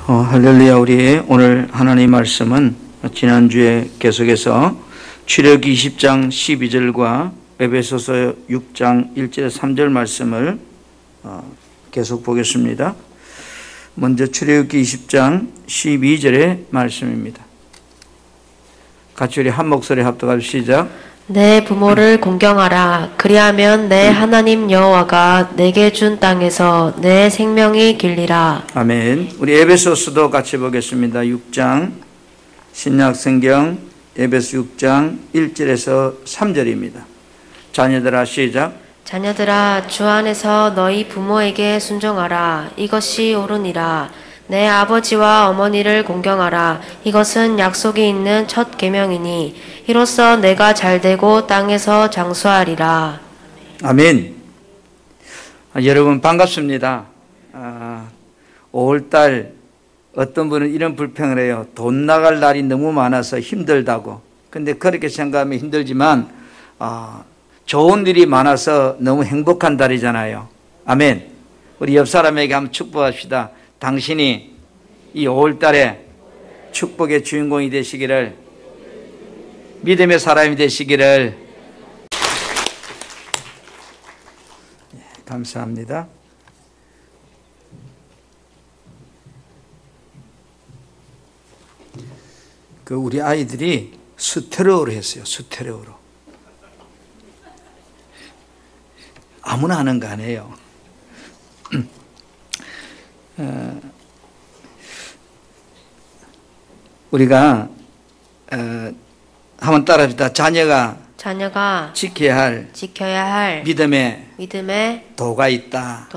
할렐루야. 우리 오늘 하나님 말씀은 지난주에 계속해서 출애굽기 20장 12절과 에베소서 6장 1절에 3절 말씀을 계속 보겠습니다. 먼저 출애굽기 20장 12절의 말씀입니다. 같이 우리 한 목소리 합독하여 시작. 내 부모를 공경하라. 그리하면 내 하나님 여호와가 내게 준 땅에서 내 생명이 길리라. 아멘. 우리 에베소서도 같이 보겠습니다. 6장 신약성경 에베소 6장 1절에서 3절입니다. 자녀들아 시작. 자녀들아 주 안에서 너희 부모에게 순종하라. 이것이 옳으니라. 내 아버지와 어머니를 공경하라. 이것은 약속이 있는 첫 계명이니 이로써 내가 잘되고 땅에서 장수하리라. 아멘. 여러분 반갑습니다. 5월달 어떤 분은 이런 불평을 해요. 돈 나갈 날이 너무 많아서 힘들다고. 근데 그렇게 생각하면 힘들지만 좋은 일이 많아서 너무 행복한 달이잖아요. 아멘. 우리 옆 사람에게 한번 축복합시다. 당신이 이 5월달에 축복의 주인공이 되시기를, 믿음의 사람이 되시기를. 감사합니다. 우리 아이들이 스테레오로 했어요. 스테레오로. 아무나 하는 거 아니에요. 우리가 한번 따라합시다. 자녀가 지켜야 할 믿음의 도가 있다.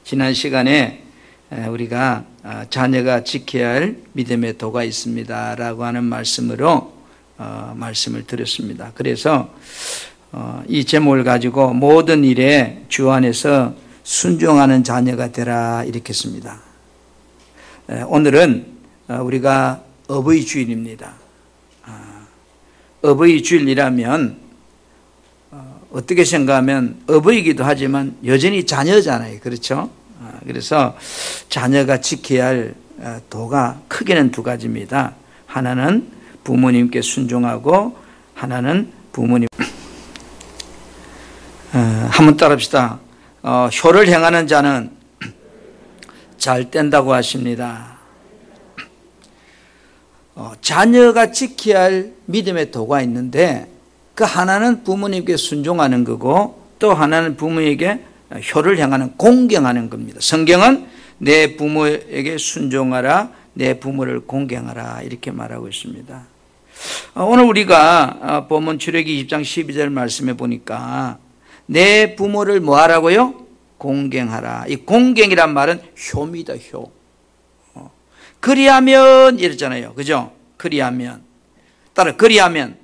지난 시간에 우리가 자녀가 지켜야 할 믿음의 도가 있습니다 라고 하는 말씀으로 말씀을 드렸습니다. 그래서 이 제목을 가지고 모든 일에 주 안에서 순종하는 자녀가 되라 이렇게 했습니다. 오늘은 우리가 어버이 주일입니다. 어버이 주일이라면 어떻게 생각하면 어버이기도 하지만 여전히 자녀잖아요. 그렇죠? 그래서 자녀가 지켜야 할 도가 크게는 두 가지입니다. 하나는 부모님께 순종하고 하나는 부모님. 한번 따라합시다. 효를 행하는 자는 잘 된다고 하십니다. 자녀가 지켜야 할 믿음의 도가 있는데 그 하나는 부모님께 순종하는 거고 또 하나는 부모에게 효를 행하는, 공경하는 겁니다. 성경은 내 부모에게 순종하라, 내 부모를 공경하라 이렇게 말하고 있습니다. 오늘 우리가 본문 출애굽기 20장 12절 말씀해 보니까 내 부모를 뭐 하라고요? 공경하라. 이 공경이란 말은 효입니다. 효. 그리하면 이랬잖아요. 그죠? 그리하면. 따라 그리하면.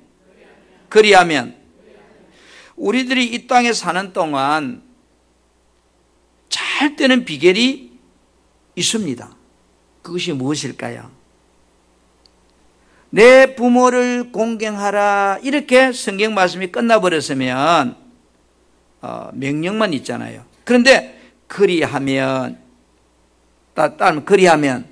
우리들이 이 땅에 사는 동안 잘 되는 비결이 있습니다. 그것이 무엇일까요? 내 부모를 공경하라 이렇게 성경 말씀이 끝나버렸으면 명령만 있잖아요. 그런데 그리하면, 따르면 그리하면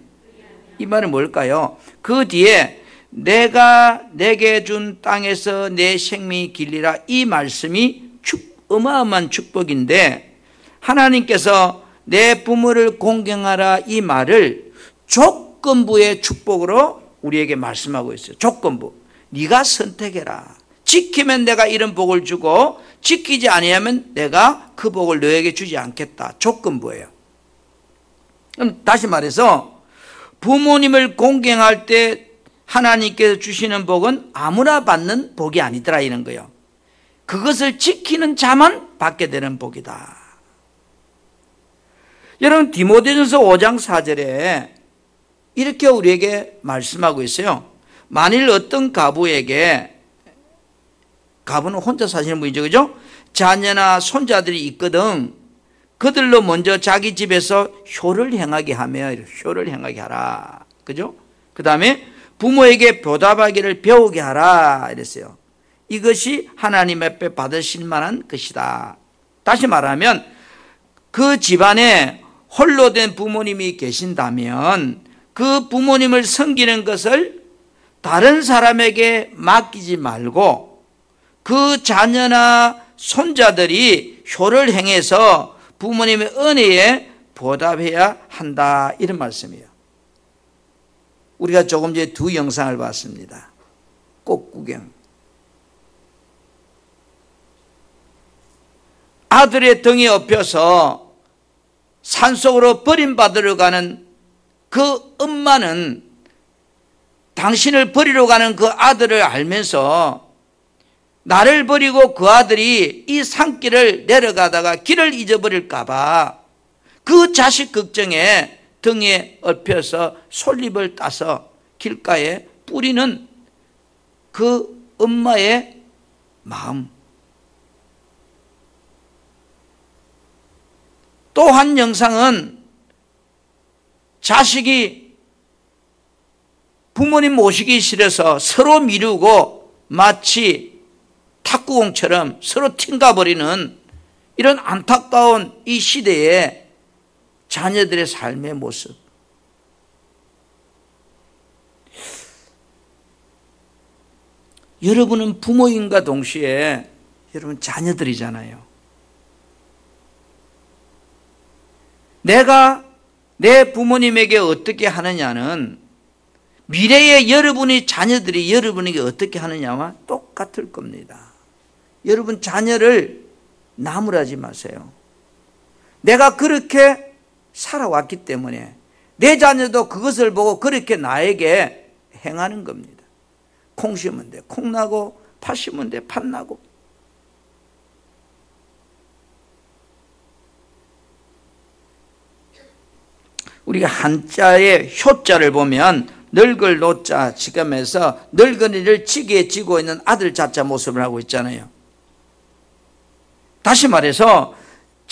이 말은 뭘까요? 그 뒤에 내가 내게 준 땅에서 내 생명이 길리라 이 말씀이 어마어마한 축복인데 하나님께서 내 부모를 공경하라 이 말을 조건부의 축복으로 우리에게 말씀하고 있어요. 조건부. 네가 선택해라. 지키면 내가 이런 복을 주고 지키지 아니하면 내가 그 복을 너에게 주지 않겠다. 조건부예요. 그럼 다시 말해서 부모님을 공경할 때 하나님께서 주시는 복은 아무나 받는 복이 아니더라 이런 거예요. 그것을 지키는 자만 받게 되는 복이다. 여러분 디모데전서 5장 4절에 이렇게 우리에게 말씀하고 있어요. 만일 어떤 가부에게, 가부는 혼자 사시는 분이죠, 그죠? 자녀나 손자들이 있거든. 그들로 먼저 자기 집에서 효를 행하게 하며 효를 행하게 하라. 그죠? 그 다음에 부모에게 보답하기를 배우게 하라 이랬어요. 이것이 하나님 앞에 받으실 만한 것이다. 다시 말하면 그 집안에 홀로 된 부모님이 계신다면 그 부모님을 섬기는 것을 다른 사람에게 맡기지 말고 그 자녀나 손자들이 효를 행해서 부모님의 은혜에 보답해야 한다, 이런 말씀이에요. 우리가 조금 전에 두 영상을 봤습니다. 꽃구경. 아들의 등에 업혀서 산속으로 버림받으러 가는 그 엄마는 당신을 버리러 가는 그 아들을 알면서 나를 버리고 그 아들이 이 산길을 내려가다가 길을 잊어버릴까 봐 그 자식 걱정에 등에 엎혀서 솔잎을 따서 길가에 뿌리는 그 엄마의 마음. 또 한 영상은 자식이 부모님 모시기 싫어서 서로 미루고 마치 탁구공처럼 서로 튕가버리는 이런 안타까운 이 시대에 자녀들의 삶의 모습. 여러분은 부모인과 동시에 여러분 자녀들이잖아요. 내가 내 부모님에게 어떻게 하느냐는 미래의 여러분의 자녀들이 여러분에게 어떻게 하느냐와 똑같을 겁니다. 여러분 자녀를 나무라지 마세요. 내가 그렇게 살아왔기 때문에 내 자녀도 그것을 보고 그렇게 나에게 행하는 겁니다. 콩 심으면 돼 콩 나고, 팥 심으면 돼 팥 나고. 우리가 한자의 효자를 보면 늙을 노자 지금에서 늙은이를 지게 지고 있는 아들 자자 모습을 하고 있잖아요. 다시 말해서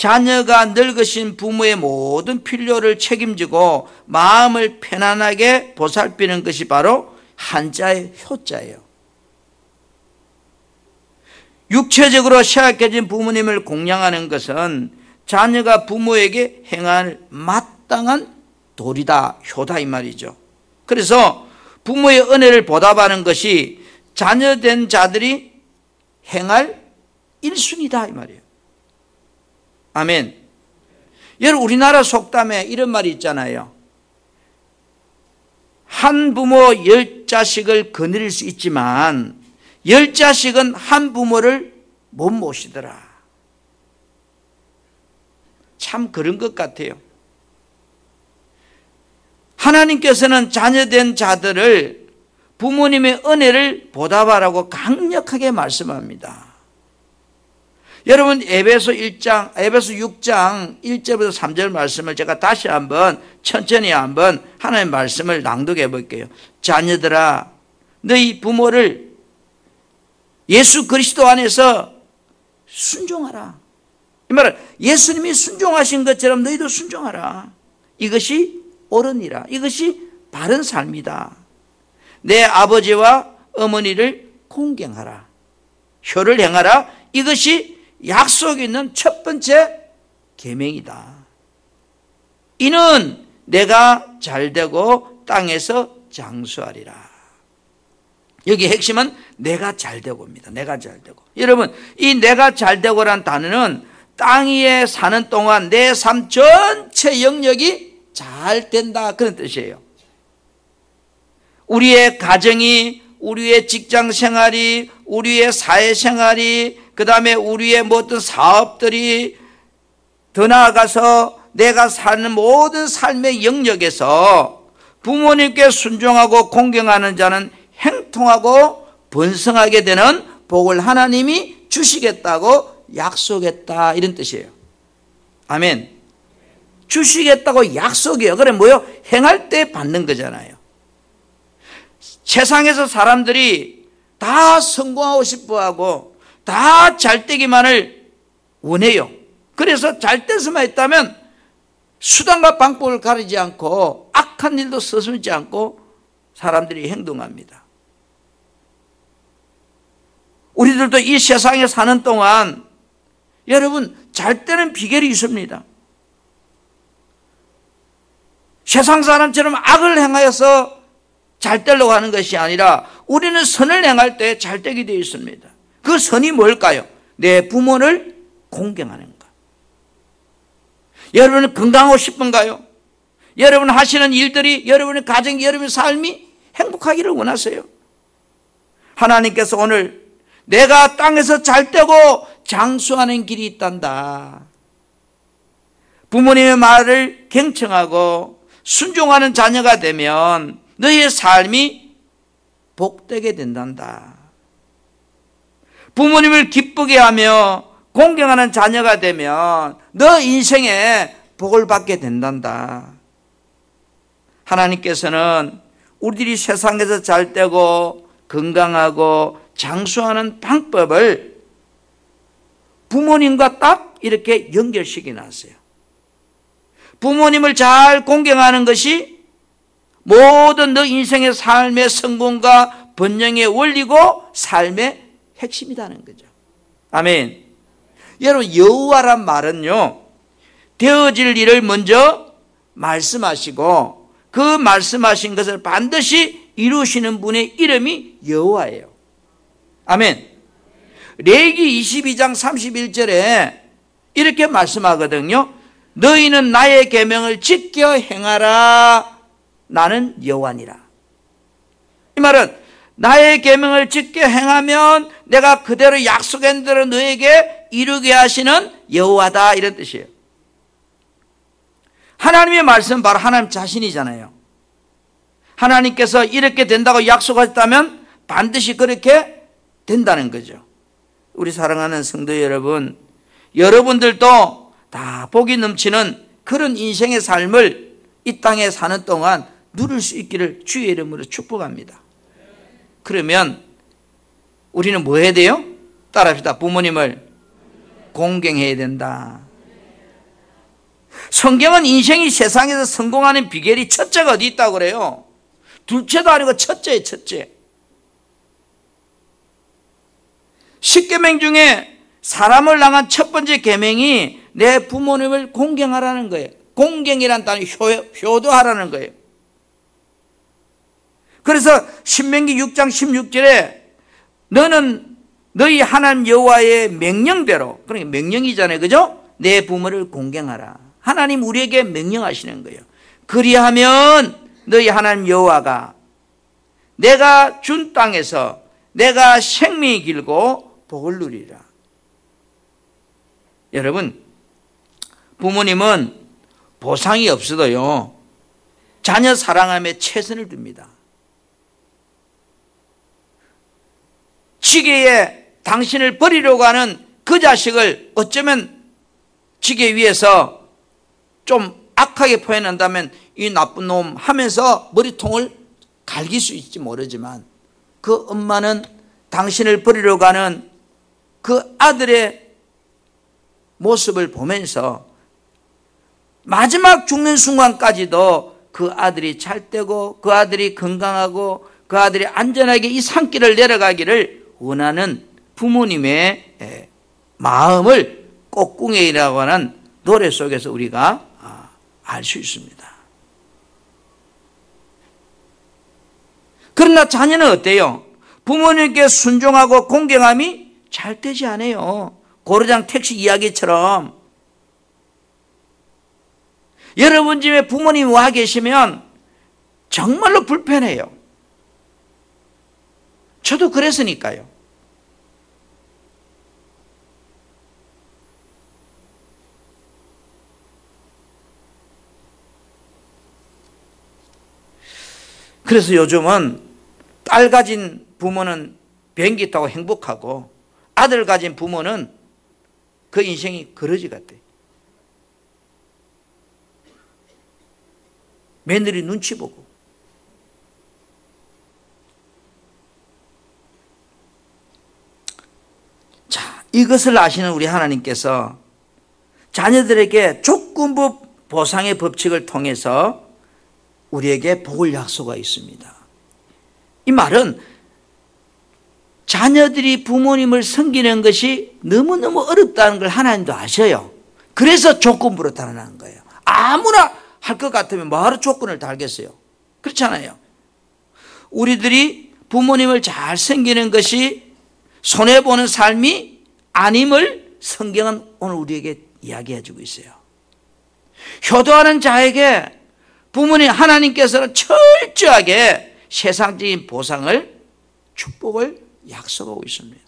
자녀가 늙으신 부모의 모든 필요를 책임지고 마음을 편안하게 보살피는 것이 바로 한자의 효자예요. 육체적으로 쇠약해진 부모님을 공양하는 것은 자녀가 부모에게 행할 마땅한 도리다, 효다 이 말이죠. 그래서 부모의 은혜를 보답하는 것이 자녀된 자들이 행할 1순위다 이 말이에요. 아멘. 여러분 우리나라 속담에 이런 말이 있잖아요. 한 부모 10자식을 거느릴 수 있지만 10자식은 한 부모를 못 모시더라. 참 그런 것 같아요. 하나님께서는 자녀된 자들을 부모님의 은혜를 보답하라고 강력하게 말씀합니다. 여러분 에베소 6장 1절부터 3절 말씀을 제가 다시 한번 천천히 한번 하나님의 말씀을 낭독해 볼게요. 자녀들아 너희 부모를 예수 그리스도 안에서 순종하라. 이 말은 예수님이 순종하신 것처럼 너희도 순종하라. 이것이 옳으니라. 이것이 바른 삶이다. 내 아버지와 어머니를 공경하라. 효를 행하라. 이것이 약속이 있는 첫 번째 계명이다. 이는 내가 잘되고 땅에서 장수하리라. 여기 핵심은 내가 잘되고입니다. 내가 잘되고. 여러분 이 내가 잘되고란 단어는 땅 위에 사는 동안 내 삶 전체 영역이 잘 된다 그런 뜻이에요. 우리의 가정이, 우리의 직장 생활이, 우리의 사회 생활이, 그 다음에 우리의 모든 사업들이 더 나아가서 내가 사는 모든 삶의 영역에서 부모님께 순종하고 공경하는 자는 행통하고 번성하게 되는 복을 하나님이 주시겠다고 약속했다 이런 뜻이에요. 아멘. 주시겠다고 약속이에요. 그래 뭐요? 행할 때 받는 거잖아요. 세상에서 사람들이 다 성공하고 싶어하고 다 잘되기만을 원해요. 그래서 잘돼서만 있다면 수단과 방법을 가리지 않고 악한 일도 서슴지 않고 사람들이 행동합니다. 우리들도 이 세상에 사는 동안 여러분 잘되는 비결이 있습니다. 세상 사람처럼 악을 행하여서 잘 되려고 하는 것이 아니라 우리는 선을 행할 때 잘 되게 되어 있습니다. 그 선이 뭘까요? 내 부모를 공경하는 것. 여러분은 건강하고 싶은가요? 여러분 하시는 일들이, 여러분의 가정이, 여러분의 삶이 행복하기를 원하세요. 하나님께서 오늘 내가 땅에서 잘 되고 장수하는 길이 있단다. 부모님의 말을 경청하고 순종하는 자녀가 되면 너희의 삶이 복되게 된단다. 부모님을 기쁘게 하며 공경하는 자녀가 되면 너 인생에 복을 받게 된단다. 하나님께서는 우리들이 세상에서 잘 되고 건강하고 장수하는 방법을 부모님과 딱 이렇게 연결시켜 놨어요. 부모님을 잘 공경하는 것이 모든 너 인생의 삶의 성공과 번영의 원리고 삶의 핵심이라는 거죠. 아멘. 여러분, 여호와란 말은요, 되어질 일을 먼저 말씀하시고 그 말씀하신 것을 반드시 이루시는 분의 이름이 여호와예요. 아멘. 레위기 22장 31절에 이렇게 말씀하거든요. 너희는 나의 계명을 지켜 행하라. 나는 여호와니라. 이 말은 나의 계명을 지켜 행하면 내가 그대로 약속한 대로 너에게 이루게 하시는 여호와다, 이런 뜻이에요. 하나님의 말씀은 바로 하나님 자신이잖아요. 하나님께서 이렇게 된다고 약속하셨다면 반드시 그렇게 된다는 거죠. 우리 사랑하는 성도 여러분, 여러분들도 다 복이 넘치는 그런 인생의 삶을 이 땅에 사는 동안 누릴 수 있기를 주의 이름으로 축복합니다. 그러면 우리는 뭐 해야 돼요? 따라합시다. 부모님을 공경해야 된다. 성경은 인생이 세상에서 성공하는 비결이 첫째가 어디 있다고 그래요? 둘째도 아니고 첫째예요, 첫째. 10계명 중에 사람을 향한 첫 번째 계명이 내 부모님을 공경하라는 거예요. 공경이란 단어 효도하라는 거예요. 그래서 신명기 6장 16절에 너는 너희 하나님 여호와의 명령대로, 그러니까 명령이잖아요, 그죠? 내 부모를 공경하라. 하나님 우리에게 명령하시는 거예요. 그리하면 너희 하나님 여호와가 내가 준 땅에서 내가 생명이 길고 복을 누리라. 여러분, 부모님은 보상이 없어도요, 자녀 사랑함에 최선을 둡니다. 지게에 당신을 버리려고 하는 그 자식을 어쩌면 지게 위에서 좀 악하게 표현한다면 이 나쁜 놈 하면서 머리통을 갈길 수 있을지 모르지만 그 엄마는 당신을 버리려고 하는 그 아들의 모습을 보면서 마지막 죽는 순간까지도 그 아들이 잘 되고 그 아들이 건강하고 그 아들이 안전하게 이 산길을 내려가기를 원하는 부모님의 마음을 꽃궁예이라고 하는 노래 속에서 우리가 알 수 있습니다. 그러나 자녀는 어때요? 부모님께 순종하고 공경함이 잘 되지 않아요. 고르장 택시 이야기처럼 여러분 집에 부모님이 와 계시면 정말로 불편해요. 저도 그랬으니까요. 그래서 요즘은 딸 가진 부모는 비행기 타고 행복하고 아들 가진 부모는 그 인생이 거러지 같대. 며느리 눈치 보고. 자, 이것을 아시는 우리 하나님께서 자녀들에게 조건부 보상의 법칙을 통해서 우리에게 복을 약속하고 있습니다. 이 말은 자녀들이 부모님을 섬기는 것이 너무너무 어렵다는 걸 하나님도 아셔요. 그래서 조건부로 달아난 거예요. 아무나 할 것 같으면 뭐하러 조건을 달겠어요? 그렇잖아요. 우리들이 부모님을 잘 섬기는 것이 손해보는 삶이 아님을 성경은 오늘 우리에게 이야기해 주고 있어요. 효도하는 자에게 부모님 하나님께서는 철저하게 세상적인 보상을, 축복을 약속하고 있습니다.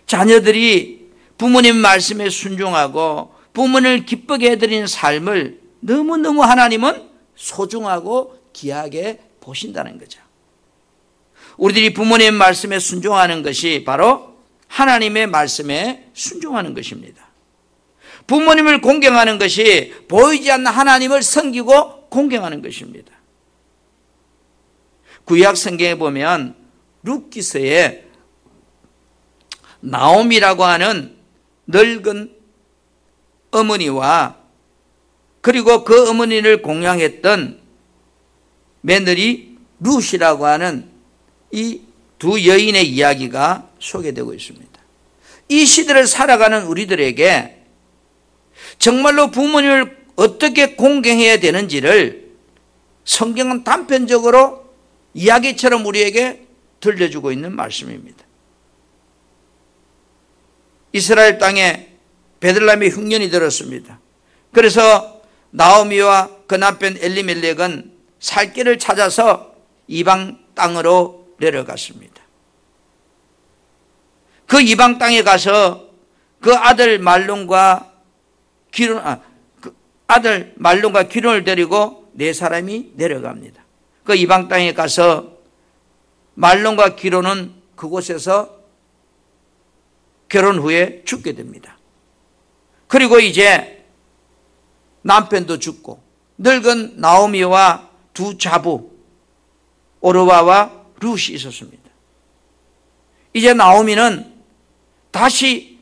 자녀들이 부모님 말씀에 순종하고 부모님을 기쁘게 해드리는 삶을 너무너무 하나님은 소중하고 귀하게 보신다는 거죠. 우리들이 부모님 말씀에 순종하는 것이 바로 하나님의 말씀에 순종하는 것입니다. 부모님을 공경하는 것이 보이지 않는 하나님을 섬기고 공경하는 것입니다. 구약 성경에 보면 룻기서에 나오미라고 하는 늙은 어머니와 그리고 그 어머니를 공양했던 며느리 룻이라고 하는 이 두 여인의 이야기가 소개되고 있습니다. 이 시대를 살아가는 우리들에게 정말로 부모님을 어떻게 공경해야 되는지를 성경은 단편적으로 이야기처럼 우리에게 들려주고 있는 말씀입니다. 이스라엘 땅에 베들레헴의 흉년이 들었습니다. 그래서 나오미와 그 남편 엘리멜렉은 살 길을 찾아서 이방 땅으로 내려갔습니다. 그 이방 땅에 가서 그 아들 말론과 기론을 데리고 네 사람이 내려갑니다. 그 이방 땅에 가서 말론과 기론은 그곳에서 결혼 후에 죽게 됩니다. 그리고 이제 남편도 죽고 늙은 나오미와 두 자부 오르바와 룻이 있었습니다. 이제 나오미는 다시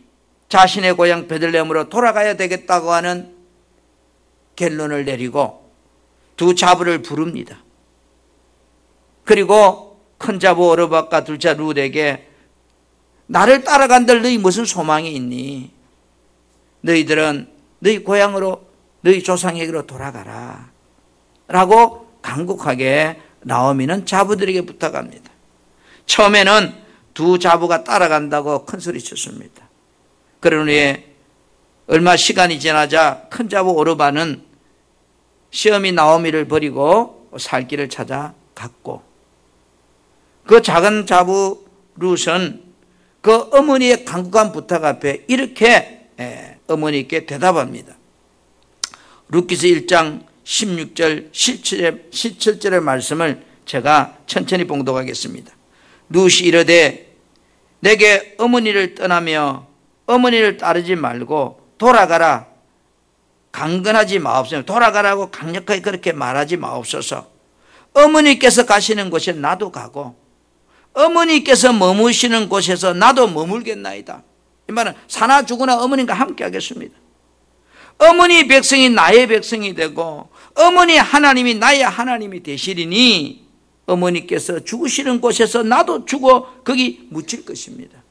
자신의 고향 베들레헴으로 돌아가야 되겠다고 하는 결론을 내리고 두 자부를 부릅니다. 그리고 큰 자부 오르박과 둘째 룻에게 나를 따라간들 너희 무슨 소망이 있니? 너희들은 너희 고향으로 너희 조상에게로 돌아가라 라고 간곡하게 나오미는 자부들에게 부탁합니다. 처음에는 두 자부가 따라간다고 큰소리 쳤습니다. 그런 후에 얼마 시간이 지나자 큰 자부 오르바는 시어미 나오미를 버리고 살 길을 찾아갔고 그 작은 자부 룻은 그 어머니의 간곡한 부탁 앞에 이렇게 어머니께 대답합니다. 룻기서 1장 16절 17절의 말씀을 제가 천천히 봉독하겠습니다. 룻이 이르되 내게 어머니를 떠나며 어머니를 따르지 말고 돌아가라. 강건하지 마옵소서. 돌아가라고 강력하게 그렇게 말하지 마옵소서. 어머니께서 가시는 곳에 나도 가고 어머니께서 머무시는 곳에서 나도 머물겠나이다. 이 말은 사나 죽으나 어머니가 함께 하겠습니다. 어머니 백성이 나의 백성이 되고 어머니 하나님이 나의 하나님이 되시리니 어머니께서 죽으시는 곳에서 나도 죽어 거기 묻힐 것입니다.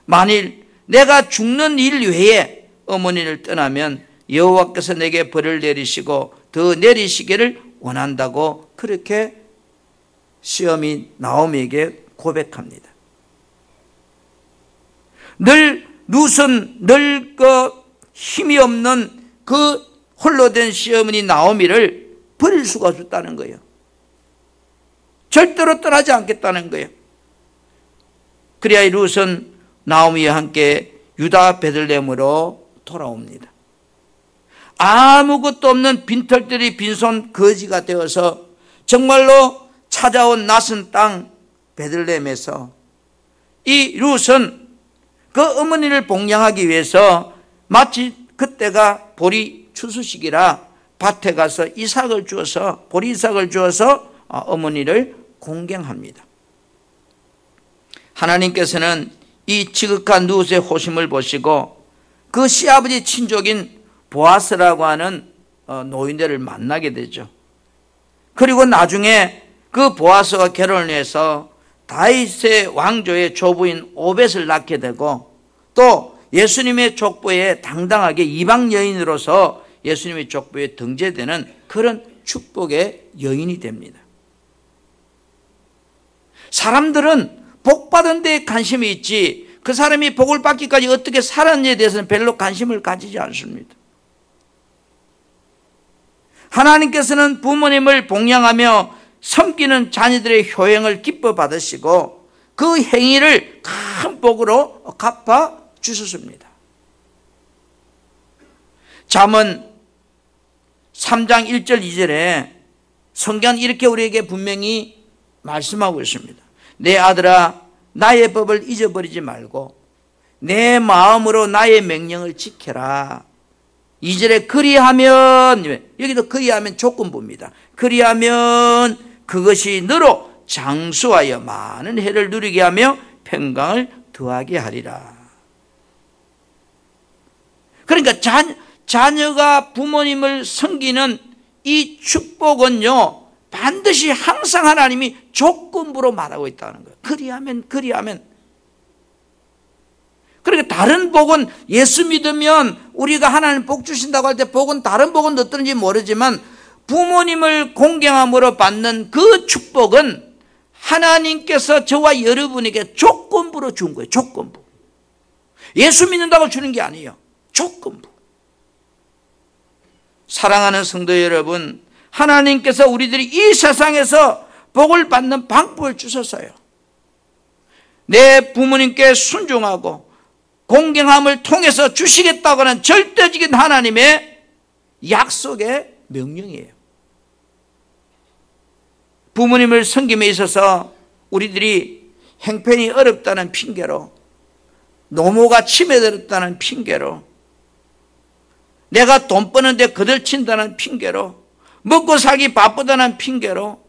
만일 내가 죽는 일 외에 어머니를 떠나면 여호와께서 내게 벌을 내리시고 더 내리시기를 원한다고 그렇게 시어미 나오미에게 고백합니다. 룻은 늙고 힘이 없는 그 홀로 된 시어머니 나오미를 버릴 수가 없었다는 거예요. 절대로 떠나지 않겠다는 거예요. 그래야 룻은 나오미와 함께 유다 베들레헴으로 돌아옵니다. 아무것도 없는 빈털들이 빈손 거지가 되어서 정말로 찾아온 낯선 땅 베들레헴에서 이 룻은 그 어머니를 봉양하기 위해서 마치 그때가 보리 추수식이라 밭에 가서 보리 이삭을 주어서 어머니를 공경합니다. 하나님께서는 이 지극한 룻의 호심을 보시고 그 시아버지 친족인 보아스라고 하는 노인들을 만나게 되죠. 그리고 나중에 그 보아스와 결혼을 해서 다윗의 왕조의 조부인 오벳을 낳게 되고 또 예수님의 족보에 당당하게 이방 여인으로서 예수님의 족보에 등재되는 그런 축복의 여인이 됩니다. 사람들은 복 받은 데에 관심이 있지 그 사람이 복을 받기까지 어떻게 살았느냐에 대해서는 별로 관심을 가지지 않습니다. 하나님께서는 부모님을 봉양하며 섬기는 자녀들의 효행을 기뻐 받으시고 그 행위를 큰 복으로 갚아 주셨습니다. 잠언 3장 1절 2절에 성경은 이렇게 우리에게 분명히 말씀하고 있습니다. 내 아들아 나의 법을 잊어버리지 말고 내 마음으로 나의 명령을 지켜라. 2절에 그리하면, 여기도 그리하면 조건부입니다. 그리하면 그것이 너로 장수하여 많은 해를 누리게 하며 평강을 더하게 하리라. 그러니까 자녀가 부모님을 섬기는 이 축복은요 반드시 항상 하나님이 조건부로 말하고 있다는 거예요. 그리하면. 그러니까 다른 복은 예수 믿으면 우리가 하나님 복 주신다고 할 때 복은 다른 복은 어떤지 모르지만 부모님을 공경함으로 받는 그 축복은 하나님께서 저와 여러분에게 조건부로 준 거예요. 조건부. 예수 믿는다고 주는 게 아니에요. 조건부. 사랑하는 성도 여러분, 하나님께서 우리들이 이 세상에서 복을 받는 방법을 주셨어요. 내 부모님께 순종하고 공경함을 통해서 주시겠다고 하는 절대적인 하나님의 약속의 명령이에요. 부모님을 섬김에 있어서 우리들이 형편이 어렵다는 핑계로, 노모가 치매들었다는 핑계로, 내가 돈 버는데 거들친다는 핑계로, 먹고 살기 바쁘다는 핑계로,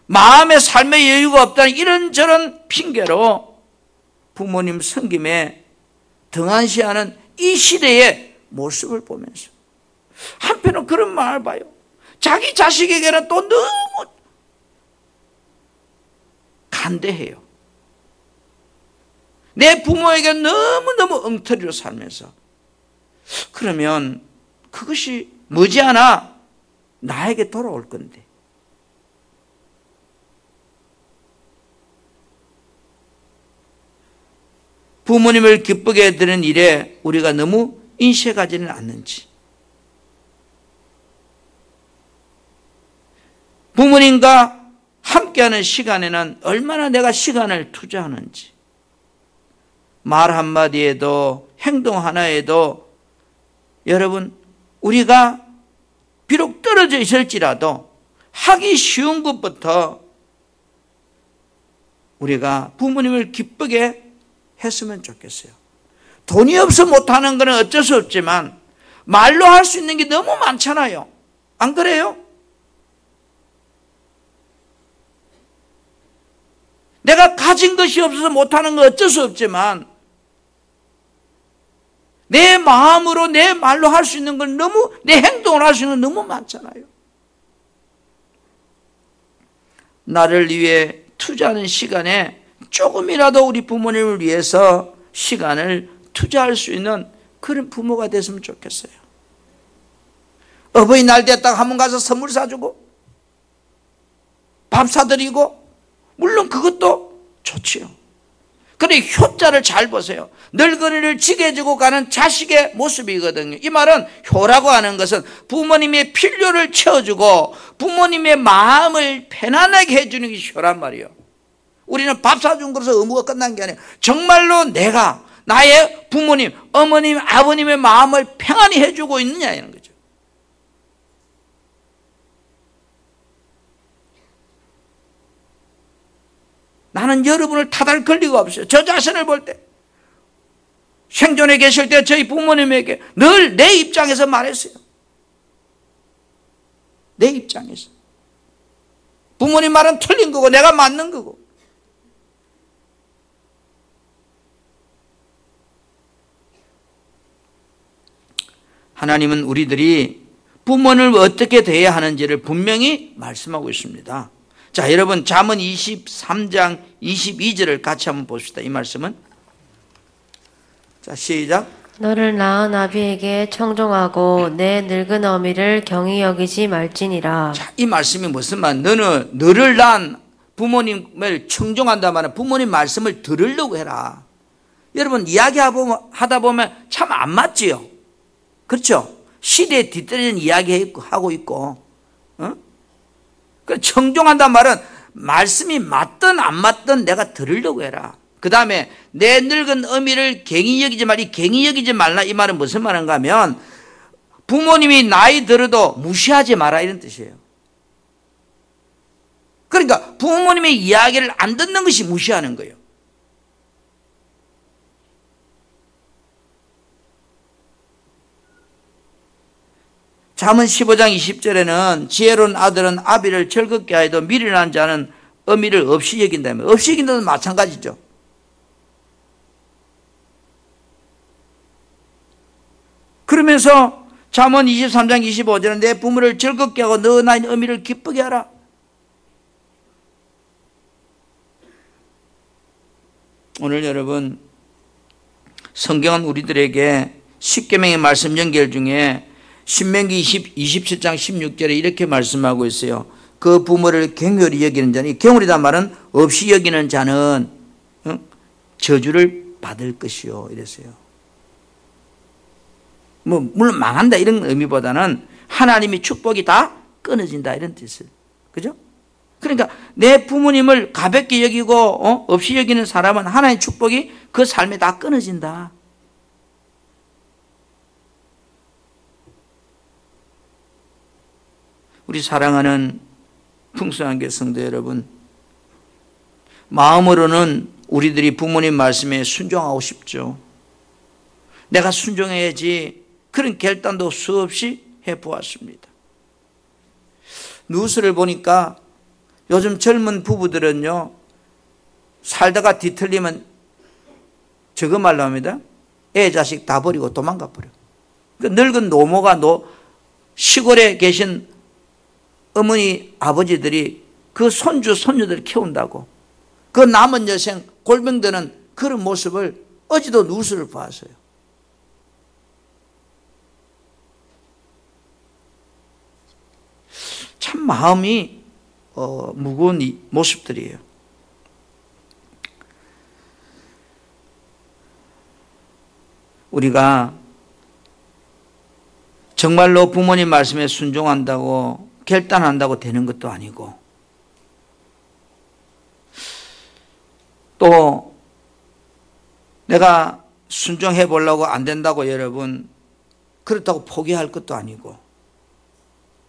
마음의 삶의 여유가 없다는 이런저런 핑계로 부모님 섬김에 등한시하는 이 시대의 모습을 보면서 한편은 그런 말을 봐요. 자기 자식에게는 또 너무 간대해요. 내 부모에게 너무너무 엉터리로 살면서, 그러면 그것이 머지않아 나에게 돌아올 건데, 부모님을 기쁘게 드리는 일에 우리가 너무 인색하지는 않는지, 부모님과 함께하는 시간에는 얼마나 내가 시간을 투자하는지, 말 한마디에도 행동 하나에도 여러분, 우리가 비록 떨어져 있을지라도 하기 쉬운 것부터 우리가 부모님을 기쁘게 했으면 좋겠어요. 돈이 없어 못하는 것은 어쩔 수 없지만 말로 할 수 있는 게 너무 많잖아요. 안 그래요? 내가 가진 것이 없어서 못하는 건 어쩔 수 없지만 내 마음으로 내 말로 할 수 있는 건 너무, 내 행동을 할 수 있는 건 너무 많잖아요. 나를 위해 투자하는 시간에 조금이라도 우리 부모님을 위해서 시간을 투자할 수 있는 그런 부모가 됐으면 좋겠어요. 어버이날 됐다가 한번 가서 선물 사주고 밥 사드리고, 물론 그것도 좋지요. 그런데 효자를 잘 보세요. 늙은이를 지게지고 가는 자식의 모습이거든요. 이 말은 효라고 하는 것은 부모님의 필요를 채워주고 부모님의 마음을 편안하게 해주는 게 효란 말이에요. 우리는 밥 사준 것에서 의무가 끝난 게 아니에요. 정말로 내가 나의 부모님, 어머님, 아버님의 마음을 평안히 해주고 있느냐 이런 거죠. 나는 여러분을 탓할 권리가 없어요. 저 자신을 볼 때, 생존에 계실 때 저희 부모님에게 늘 내 입장에서 말했어요. 내 입장에서. 부모님 말은 틀린 거고 내가 맞는 거고. 하나님은 우리들이 부모를 어떻게 대해야 하는지를 분명히 말씀하고 있습니다. 자, 여러분 잠언 23장 22절을 같이 한번 봅시다. 이 말씀은 자, 시작. 너를 낳은 아비에게 청종하고 내 늙은 어미를 경히 여기지 말지니라. 자, 이 말씀이 무슨 말? 너를 낳은 부모님을 청종한다 말은 부모님 말씀을 들으려고 해라. 여러분, 이야기하다 보면 참 안 맞지요? 그렇죠? 시대에 뒤떨어진 이야기 하고 있고, 청종한다 말은 말씀이 맞든 안 맞든 내가 들으려고 해라. 그 다음에 내 늙은 어미를 갱히 여기지 말라. 갱히 여기지 말라 이 말은 무슨 말인가 하면 부모님이 나이 들어도 무시하지 마라 이런 뜻이에요. 그러니까 부모님의 이야기를 안 듣는 것이 무시하는 거예요. 잠언 15장 20절에는 지혜로운 아들은 아비를 즐겁게 하여도 미련한 자는 어미를 없이 여긴다면, 없이 여긴다는 마찬가지죠. 그러면서 잠언 23장 25절은 내 부모를 즐겁게 하고 너 낳은 어미를 기쁘게 하라. 오늘 여러분, 성경은 우리들에게 십계명의 말씀 연결 중에 신명기 27장 16절에 이렇게 말씀하고 있어요. 그 부모를 경홀히 여기는 자는, 경홀이란 말은 없이 여기는 자는 저주를 받을 것이요 이랬어요. 물론 망한다 이런 의미보다는 하나님의 축복이 다 끊어진다 이런 뜻이에요. 그죠? 그러니까 내 부모님을 가볍게 여기고 없이 여기는 사람은 하나님의 축복이 그 삶에 다 끊어진다. 우리 사랑하는 풍성한교회 성도 여러분, 마음으로는 우리들이 부모님 말씀에 순종하고 싶죠. 내가 순종해야지 그런 결단도 수없이 해보았습니다. 뉴스를 보니까 요즘 젊은 부부들은요, 살다가 뒤틀리면 저거 말로 합니다. 애 자식 다 버리고 도망가 버려. 그 늙은 노모가 시골에 계신 어머니 아버지들이 그 손주 손녀들 키운다고 그 남은 여생 골병드는 그런 모습을 어제도 뉴스를 봤어요. 참 마음이 무거운 모습들이에요. 우리가 정말로 부모님 말씀에 순종한다고 결단한다고 되는 것도 아니고, 또 내가 순종해 보려고 안 된다고 여러분 그렇다고 포기할 것도 아니고,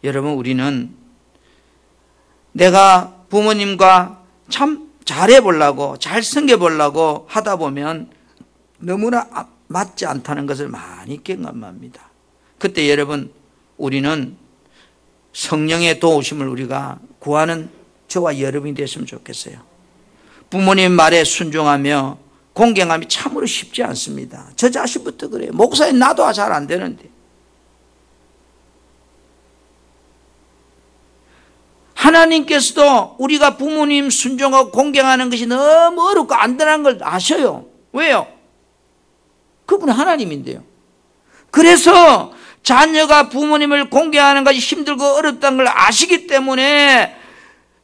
여러분 우리는 내가 부모님과 참 잘해 보려고 잘 섬겨 보려고 하다 보면 너무나 맞지 않다는 것을 많이 경험합니다. 그때 여러분 우리는 성령의 도우심을 우리가 구하는 저와 여러분이 됐으면 좋겠어요. 부모님 말에 순종하며 공경함이 참으로 쉽지 않습니다. 저 자신부터 그래요. 목사님 나도 잘 안 되는데. 하나님께서도 우리가 부모님 순종하고 공경하는 것이 너무 어렵고 안 되는 걸 아셔요. 왜요? 그분은 하나님인데요. 그래서 자녀가 부모님을 공경하는 것이 힘들고 어렵다는 걸 아시기 때문에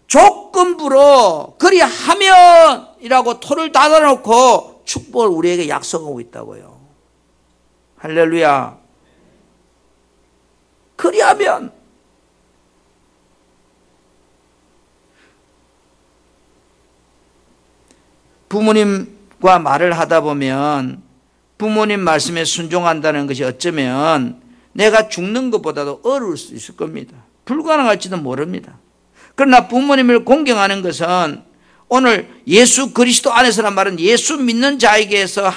조건부로 그리하면이라고 토를 닫아놓고 축복을 우리에게 약속하고 있다고요. 할렐루야. 그리하면 부모님과 말을 하다 보면 부모님 말씀에 순종한다는 것이 어쩌면 내가 죽는 것보다도 어려울 수 있을 겁니다. 불가능할지도 모릅니다. 그러나 부모님을 공경하는 것은 오늘 예수 그리스도 안에서란 말은 예수 믿는 자에게서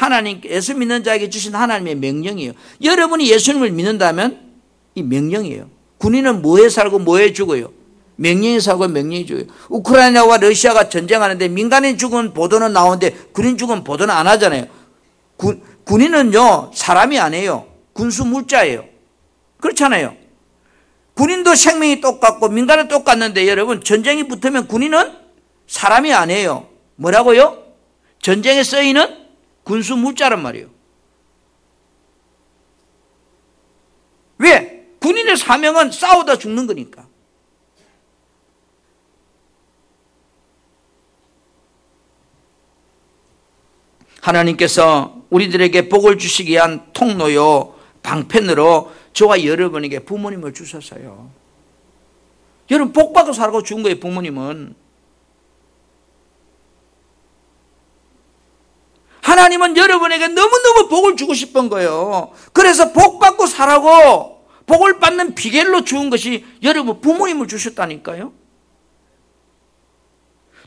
예수 믿는 자에게 주신 하나님의 명령이에요. 여러분이 예수님을 믿는다면 이 명령이에요. 군인은 뭐에 살고 뭐에 죽어요? 명령이 살고 명령이 죽어요. 우크라이나와 러시아가 전쟁하는데 민간인 죽은 보도는 나오는데 군인 죽은 보도는 안 하잖아요. 군인은요 사람이 아니에요. 군수 물자예요. 그렇잖아요. 군인도 생명이 똑같고 민간은 똑같는데 여러분 전쟁이 붙으면 군인은 사람이 아니에요. 뭐라고요? 전쟁에 쓰이는 군수 물자란 말이에요. 당신의 사명은 싸우다 죽는 거니까. 하나님께서 우리들에게 복을 주시기 위한 통로요, 방편으로 저와 여러분에게 부모님을 주셨어요. 여러분 복 받고 살고 죽은 거예요. 부모님은. 하나님은 여러분에게 너무너무 복을 주고 싶은 거예요. 그래서 복 받고 살라고 복을 받는 비결로 주은 것이 여러분 부모님을 주셨다니까요.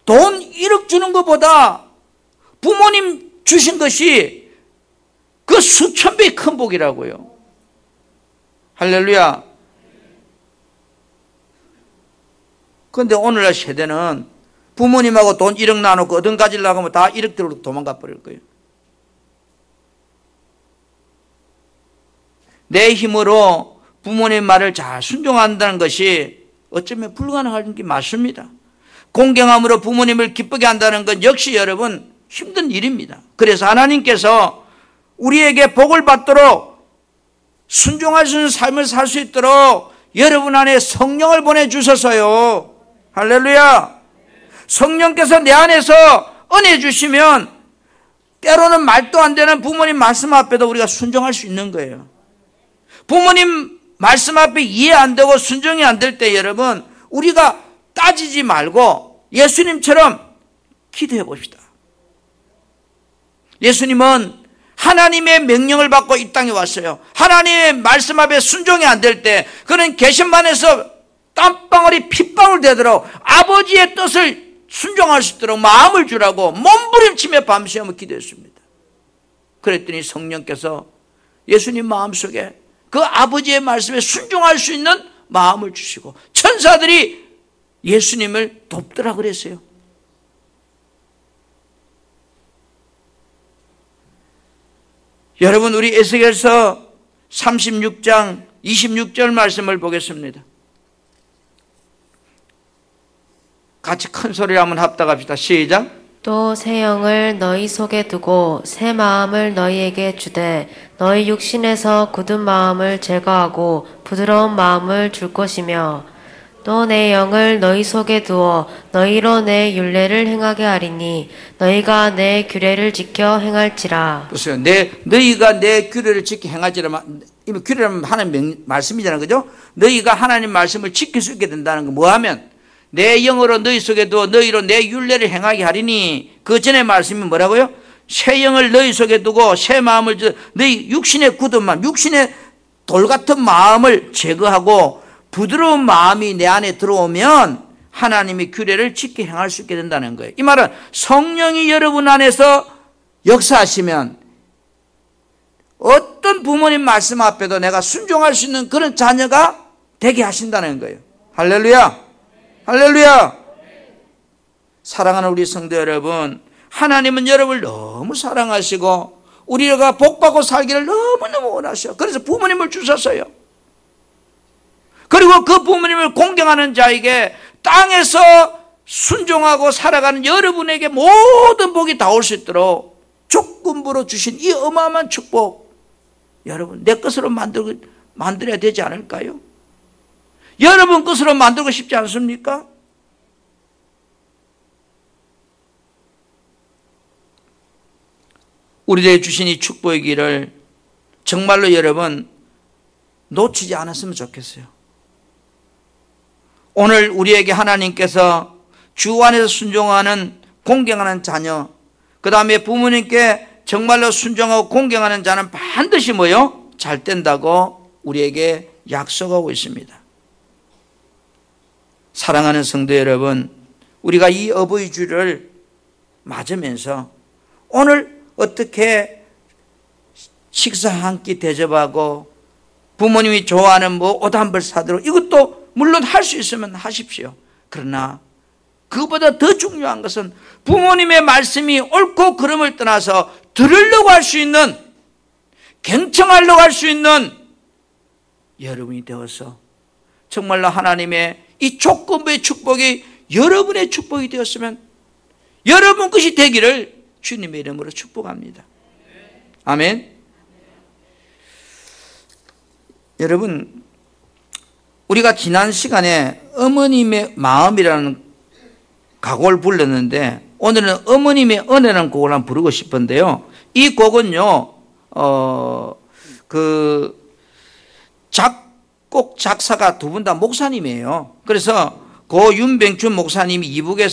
돈 1억 주는 것보다 부모님 주신 것이 그 수천 배의 큰 복이라고요. 할렐루야. 그런데 오늘날 세대는 부모님하고 돈 1억 나누고 얻은 가지려고 하면 다 1억 들고 도망가 버릴 거예요. 내 힘으로 부모님 말을 잘 순종한다는 것이 어쩌면 불가능한 게 맞습니다. 공경함으로 부모님을 기쁘게 한다는 건 역시 여러분 힘든 일입니다. 그래서 하나님께서 우리에게 복을 받도록 순종할 수 있는 삶을 살 수 있도록 여러분 안에 성령을 보내주셔서요. 할렐루야. 성령께서 내 안에서 은혜 주시면 때로는 말도 안 되는 부모님 말씀 앞에도 우리가 순종할 수 있는 거예요. 부모님 말씀 앞에 이해 안 되고 순종이 안 될 때 여러분 우리가 따지지 말고 예수님처럼 기도해 봅시다. 예수님은 하나님의 명령을 받고 이 땅에 왔어요. 하나님의 말씀 앞에 순종이 안 될 때 그는 계신반에서 땀방울이 핏방울 되도록 아버지의 뜻을 순종할 수 있도록 마음을 주라고 몸부림치며 밤새우며 기도했습니다. 그랬더니 성령께서 예수님 마음속에 그 아버지의 말씀에 순종할 수 있는 마음을 주시고 천사들이 예수님을 돕더라 그랬어요. 여러분 우리 에스겔서 36장 26절 말씀을 보겠습니다. 같이 큰 소리로 한번 합독합시다. 시작. 또 새 영을 너희 속에 두고 새 마음을 너희에게 주되 너희 육신에서 굳은 마음을 제거하고 부드러운 마음을 줄 것이며 또 내 영을 너희 속에 두어 너희로 내 율례를 행하게 하리니 너희가 내 규례를 지켜 행할지라. 보세요. 너희가 내 규례를 지켜 행할지라. 이미 규례라면 하나님 말씀이잖아요. 그죠? 너희가 하나님 말씀을 지킬 수 있게 된다는 건 뭐하면 내 영으로 너희 속에 두어 너희로 내 율례를 행하게 하리니 그 전에 말씀이 뭐라고요? 새 영을 너희 속에 두고 새 마음을 주 너희 육신의 굳은 마음, 육신의 돌 같은 마음을 제거하고 부드러운 마음이 내 안에 들어오면 하나님의 규례를 지켜 행할 수 있게 된다는 거예요. 이 말은 성령이 여러분 안에서 역사하시면 어떤 부모님 말씀 앞에도 내가 순종할 수 있는 그런 자녀가 되게 하신다는 거예요. 할렐루야. 할렐루야. 사랑하는 우리 성도 여러분, 하나님은 여러분을 너무 사랑하시고 우리가 복받고 살기를 너무너무 원하셔요. 그래서 부모님을 주셨어요. 그리고 그 부모님을 공경하는 자에게 땅에서 순종하고 살아가는 여러분에게 모든 복이 다 올 수 있도록 조건부로 주신 이 어마어마한 축복, 여러분 내 것으로 만들어야 되지 않을까요? 여러분 것으로 만들고 싶지 않습니까? 우리에게 주신 이 축복의 길을 정말로 여러분 놓치지 않았으면 좋겠어요. 오늘 우리에게 하나님께서 주 안에서 순종하는 공경하는 자녀, 그 다음에 부모님께 정말로 순종하고 공경하는 자는 반드시 뭐요? 잘 된다고 우리에게 약속하고 있습니다. 사랑하는 성도 여러분, 우리가 이 어버이 주를 맞으면서 오늘 어떻게 식사 한 끼 대접하고 부모님이 좋아하는 옷 한 벌 사도록 이것도 물론 할 수 있으면 하십시오. 그러나 그보다 더 중요한 것은 부모님의 말씀이 옳고 그름을 떠나서 들으려고 할 수 있는, 경청하려고 할 수 있는 여러분이 되어서 정말로 하나님의 이 조건부의 축복이 여러분의 축복이 되었으면 여러분 것이 되기를 주님의 이름으로 축복합니다. 아멘. 여러분, 우리가 지난 시간에 어머님의 마음이라는 가곡을 불렀는데 오늘은 어머님의 은혜라는 곡을 한번 부르고 싶은데요. 이 곡은요, 작곡 작사가 두 분 다 목사님이에요. 그래서 고 윤병춘 목사님이 이북에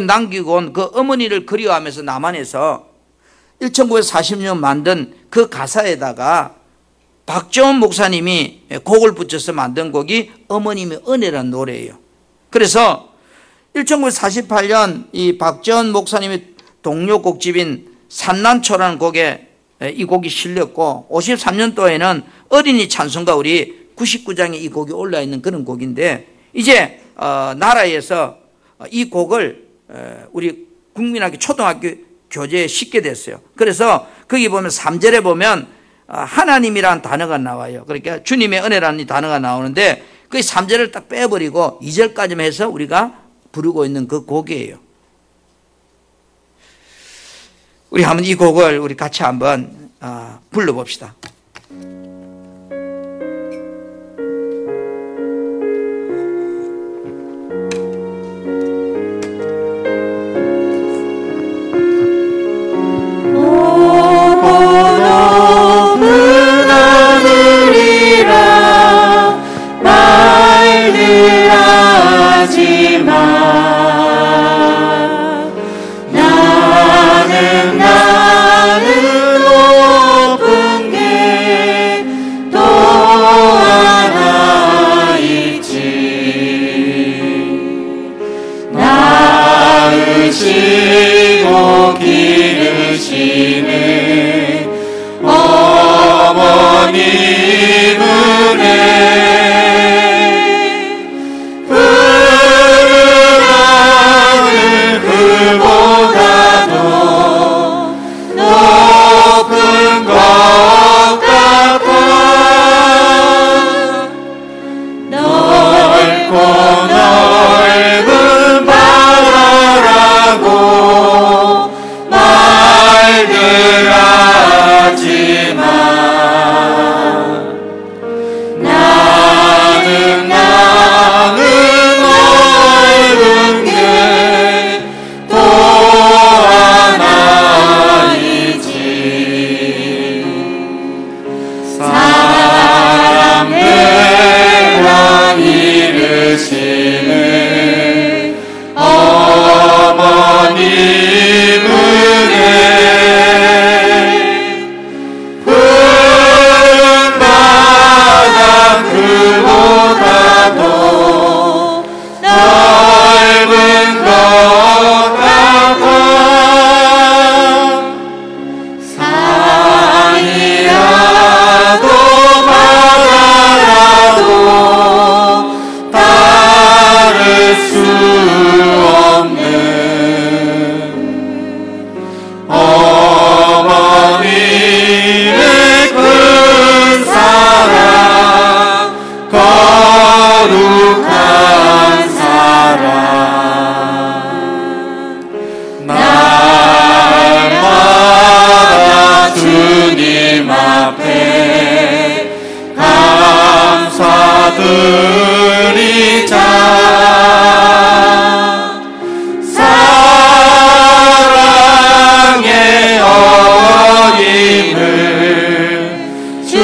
남기고 온 그 어머니를 그리워하면서 남한에서 1940년 만든 그 가사에다가 박재원 목사님이 곡을 붙여서 만든 곡이 어머님의 은혜라는 노래예요. 그래서 1948년 이 박재원 목사님의 동료 곡집인 산난초라는 곡에 이 곡이 실렸고 53년도에는 어린이 찬송가 우리 99장에 이 곡이 올라있는 그런 곡인데 이제 나라에서 이 곡을 우리 국민학교 초등학교 교재에 싣게 됐어요. 그래서 거기 보면 3절에 보면 하나님이라는 단어가 나와요. 그러니까 주님의 은혜라는 이 단어가 나오는데 그 3절을 딱 빼버리고 2절까지만 해서 우리가 부르고 있는 그 곡이에요. 우리 한번 이 곡을 우리 같이 한번 불러봅시다. 사랑의 어림을 주